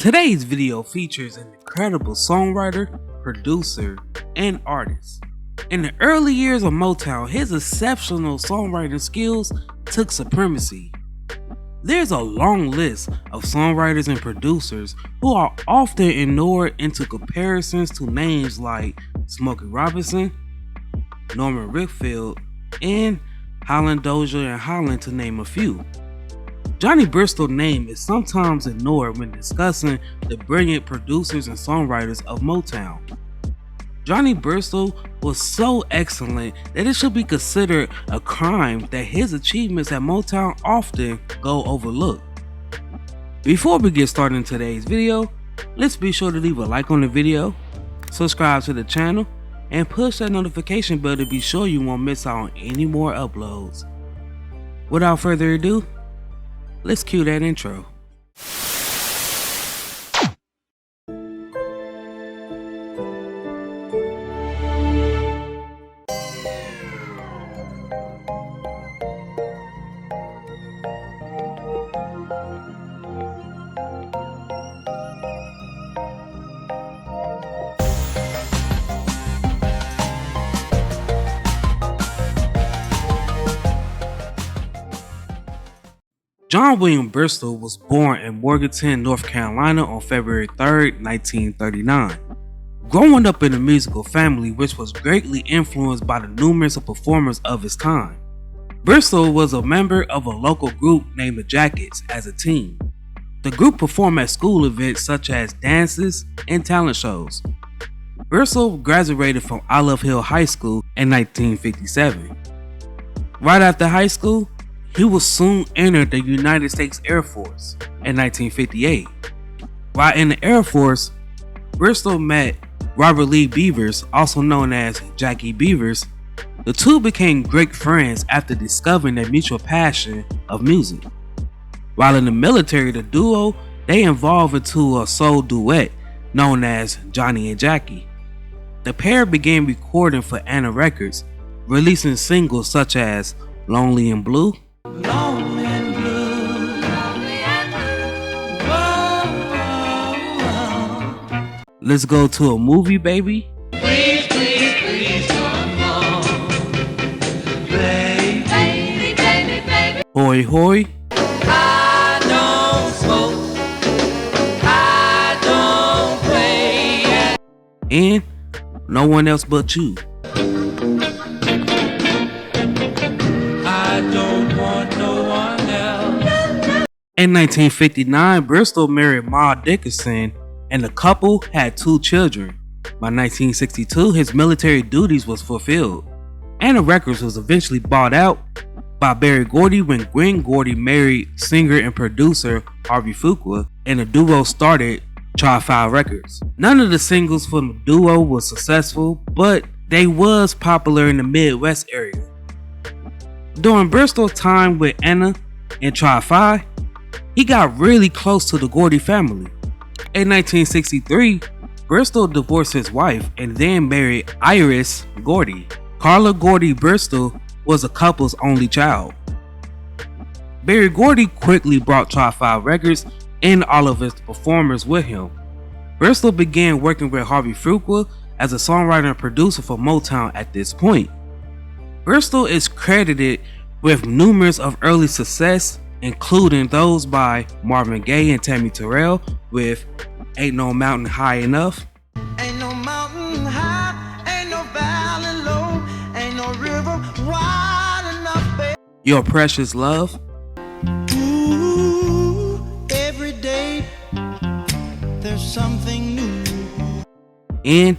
Today's video features an incredible songwriter, producer, and artist. In the early years of Motown, his exceptional songwriting skills took supremacy. There's a long list of songwriters and producers who are often ignored into comparisons to names like Smokey Robinson, Norman Whitfield, and Holland Dozier and Holland, to name a few. Johnny Bristol's name is sometimes ignored when discussing the brilliant producers and songwriters of Motown. Johnny Bristol was so excellent that it should be considered a crime that his achievements at Motown often go overlooked. Before we get started in today's video, let's be sure to leave a like on the video, subscribe to the channel, and push that notification bell to be sure you won't miss out on any more uploads. Without further ado, let's cue that intro. John William Bristol was born in Morganton, North Carolina on February 3, 1939. Growing up in a musical family which was greatly influenced by the numerous performers of his time, Bristol was a member of a local group named the Jackets as a teen. The group performed at school events such as dances and talent shows. Bristol graduated from Olive Hill High School in 1957. Right after high school, he would soon enter the United States Air Force in 1958. While in the Air Force, Bristol met Robert Lee Beavers, also known as Jackie Beavers. The two became great friends after discovering their mutual passion of music. While in the military, the duo evolved into a soul duet known as Johnny and Jackie. The pair began recording for Anna Records, releasing singles such as Lonely and Blue, Lonely and blue, lonely and blue. Whoa, whoa, whoa. Let's Go to a Movie, Baby, Please, please, please come on, baby, baby, baby, baby. Hoy Hoy, I don't smoke, I don't play, and No One Else But You. I don't want no one else. In 1959, Bristol married Ma Dickinson, and the couple had 2 children. By 1962, his military duties was fulfilled. Anna Records was eventually bought out by Berry Gordy when Gwen Gordy married singer and producer Harvey Fuqua, and the duo started Tri-Five Records. None of the singles from the duo was successful, but they was popular in the Midwest area. During Bristol's time with Anna and Tri-Five, he got really close to the Gordy family. In 1963, Bristol divorced his wife and then married Iris Gordy. Carla Gordy Bristol was the couple's only child. Berry Gordy quickly brought Tri-Five Records and all of his performers with him. Bristol began working with Harvey Fuqua as a songwriter and producer for Motown at this point. Bristol is credited with numerous of early success, including those by Marvin Gaye and Tammy Terrell with Ain't No Mountain High Enough, Ain't no mountain high, ain't no valley low, ain't no river wide enough, baby. Your Precious Love, Ooh, every day there's something new. and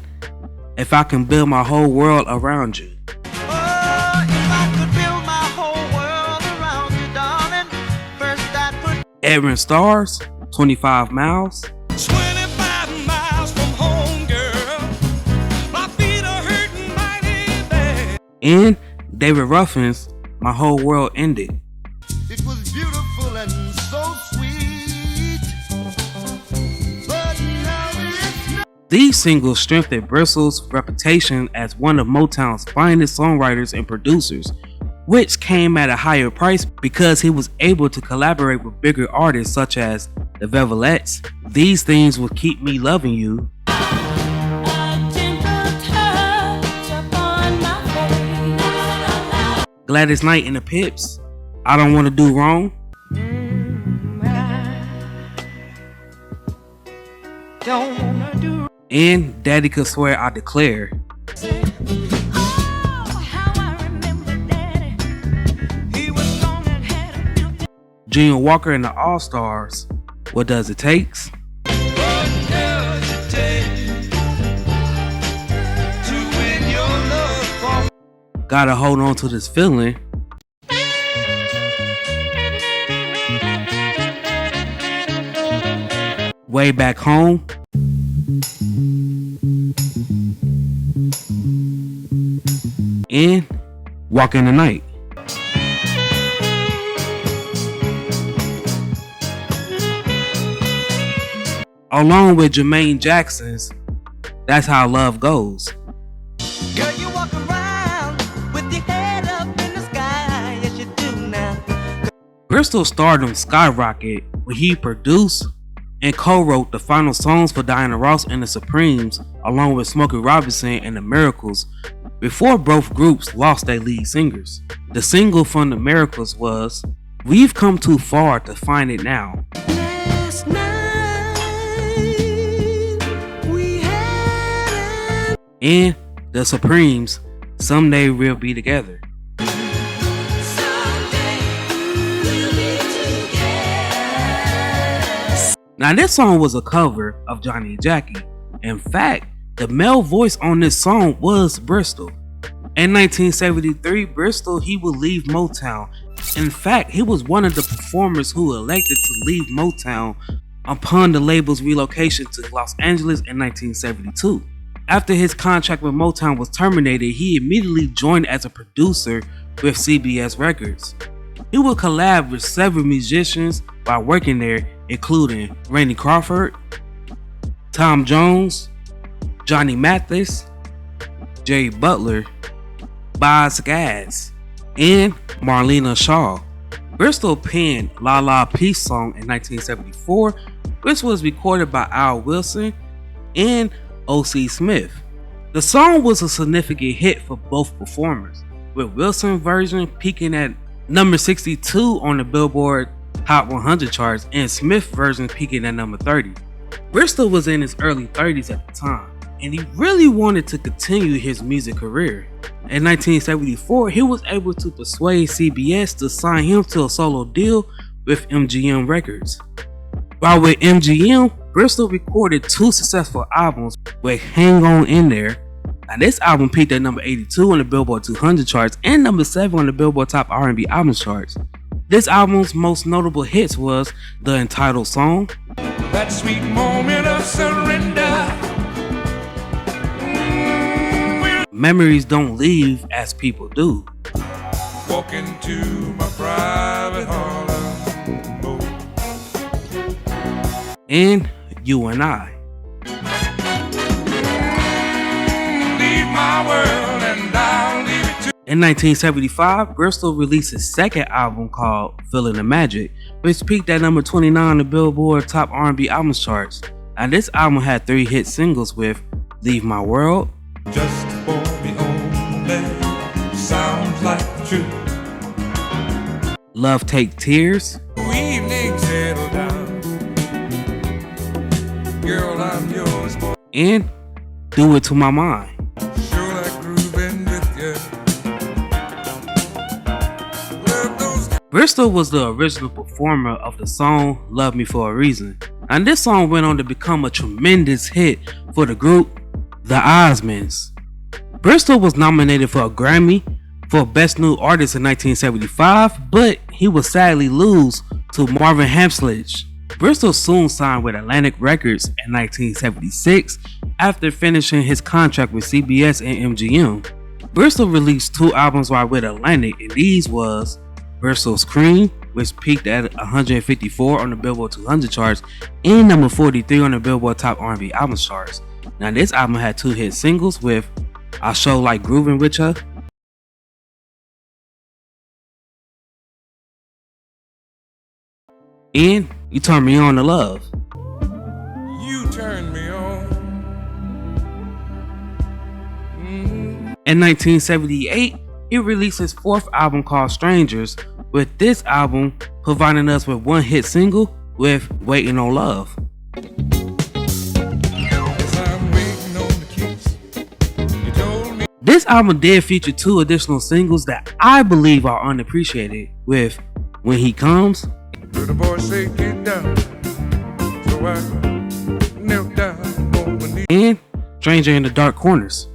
If I Can Build My Whole World Around You. Oh, if I could build my whole world around you, darling, first I'd put Edwin Starr's 25 Miles, 25 miles from home, girl. My feet are hurting mighty bad. and David Ruffin's My Whole World Ended. it was beautiful and so sweet, but now it's not. These singles strengthened Bristol's reputation as one of Motown's finest songwriters and producers, which came at a higher price because he was able to collaborate with bigger artists such as the Velvets. These Things Will Keep Me Loving You, Gladys Knight and the Pips, I Don't Want to Do Wrong, Don't wanna do and Daddy Could Swear I Declare. Junior Walker and the All-Stars, What Does It Takes? Gotta Hold On to This Feeling. Way Back Home. And Walk in the Night. Along with Jermaine Jackson's That's How Love Goes. Girl, you walk around with your head up in the sky. Yes, you do now. Bristol's stardom skyrocketed when he produced and co-wrote the final songs for Diana Ross and the Supremes, along with Smokey Robinson and the Miracles, before both groups lost their lead singers. The single from the Miracles was We've Come Too Far to Find It Now. Last night we had And the Supremes, Someday We'll Be Together. Now this song was a cover of Johnny and Jackie. In fact, the male voice on this song was Bristol. In 1973, Bristol, he would leave Motown. In fact, he was one of the performers who elected to leave Motown upon the label's relocation to Los Angeles in 1972. After his contract with Motown was terminated, he immediately joined as a producer with CBS Records. He would collab with several musicians while working there, including Randy Crawford, Tom Jones, Johnny Mathis, Jerry Butler, Boz Scaggs, and Marlena Shaw. Bristol penned La La Peace Song in 1974, which was recorded by Al Wilson and O.C. Smith. The song was a significant hit for both performers, with Wilson's version peaking at number 62 on the Billboard Hot 100 charts and Smith's version peaking at number 30. Bristol was in his early 30s at the time, and he really wanted to continue his music career. In 1974, he was able to persuade CBS to sign him to a solo deal with MGM Records. While with MGM, Bristol recorded two successful albums with Hang On In There. Now this album peaked at number 82 on the Billboard 200 charts and number 7 on the Billboard Top R&B Albums charts. This album's most notable hits was the Untold song, That sweet moment of surrender. Memories Don't Leave As People Do, Walk into my private hollow. and You and I. Leave my world and I'll leave it to. In 1975, Bristol released his second album called Feeling the Magic, which peaked at number 29 on the Billboard Top R&B Albums charts. And this album had 3 hit singles with Leave My World, Just for me only. Sounds like the truth. Love Take Tears, Evening settle down. Girl, I'm yours, boy. and Do It To My Mind. Sure like grooving with you. Love those. Bristol was the original performer of the song Love Me For A Reason, and this song went on to become a tremendous hit for the group The Osmonds. Bristol was nominated for a Grammy for Best New Artist in 1975, but he would sadly lose to Marvin Hamsledge. Bristol soon signed with Atlantic Records in 1976 after finishing his contract with CBS and MGM. Bristol released 2 albums while with Atlantic, and these was Bristol's Cream, which peaked at 154 on the Billboard 200 charts and number 43 on the Billboard Top R&B Albums charts. Now this album had 2 hit singles with I Sure Like Groovin' With Ya and You Turn Me On to Love. You turn me on. In 1978, he released his fourth album called Strangers, with this album providing us with one hit single with Waiting on Love. This album did feature two additional singles that I believe are unappreciated, with When He Comes The boy say, get down. So I knelt down on my knees. and Stranger in the Dark Corners.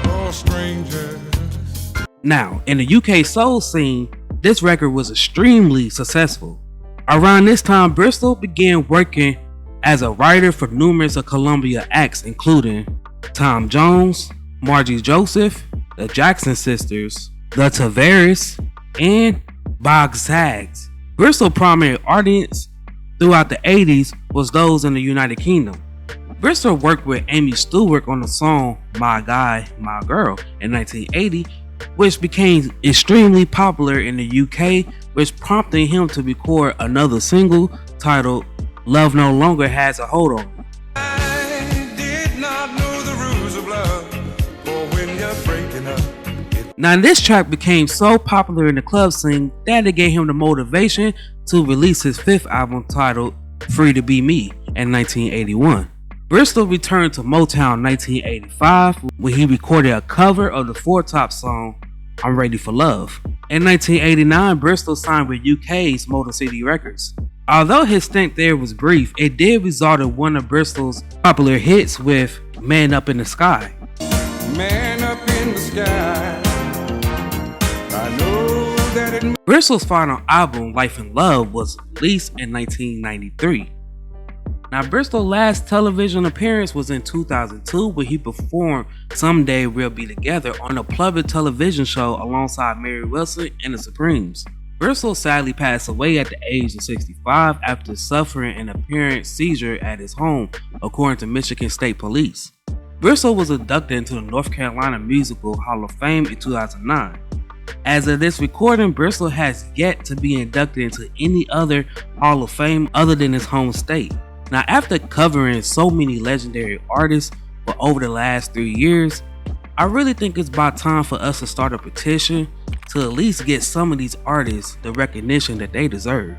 Oh, strangers. Now, in the UK soul scene, this record was extremely successful. Around this time, Bristol began working as a writer for numerous of Columbia acts, including Tom Jones, Margie Joseph, the Jackson Sisters, the Tavares, and Boggs Saggs. Bristol's primary audience throughout the 80s was those in the United Kingdom. Bristol worked with Amy Stewart on the song My Guy, My Girl in 1980, which became extremely popular in the UK, which prompted him to record another single titled Love No Longer Has a Hold On Me. I did not know the rules of love. For when you're breaking up. Now, this track became so popular in the club scene that it gave him the motivation to release his fifth album titled Free to Be Me in 1981. Bristol returned to Motown in 1985 when he recorded a cover of the Four Top song I'm Ready for Love. In 1989, Bristol signed with UK's Motor City Records. Although his stint there was brief, it did result in one of Bristol's popular hits with Man Up in the Sky. Man up in the sky. I know that it. Bristol's final album, Life in Love, was released in 1993. Now, Bristol's last television appearance was in 2002 when he performed Someday We'll Be Together on a public television show alongside Mary Wilson and the Supremes. Bristol sadly passed away at the age of 65 after suffering an apparent seizure at his home, according to Michigan State Police. Bristol was inducted into the North Carolina Musical Hall of Fame in 2009. As of this recording, Bristol has yet to be inducted into any other Hall of Fame other than his home state. Now, after covering so many legendary artists for over the last 3 years, I really think it's about time for us to start a petition to at least get some of these artists the recognition that they deserve.